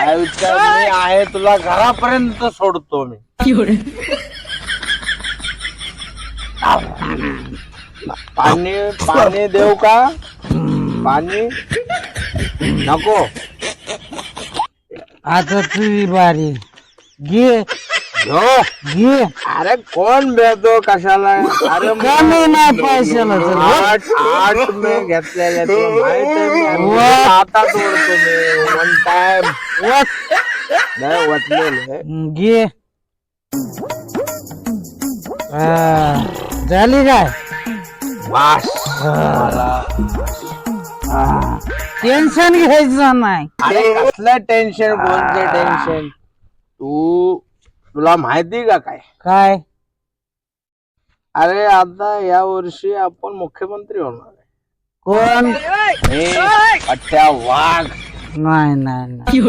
काय विचार मी आहे तुला घरापर्यंत सोडतो मी. पाणी पाणी देऊ का? पाणी नको. आता तुझी बारी घे हो घे. अरे कोण भेटतो कशाला? अरे कमी नाही पैशाला तर. 8 मे घेतलेले तुला माहित आहे मी. आता तोडतो मी वन टाइम नाही वाटलेले. घे. झाली काय? वास टेन्शन घ्यायचं नाही. अरे कसलं टेन्शन? कोणतं टेन्शन? तुला माहिती का काय? काय? अरे आता या वर्षी आपण मुख्यमंत्री होणार आहे. कोण? मी पट्ट्या वाघ. नाही नाही नाही.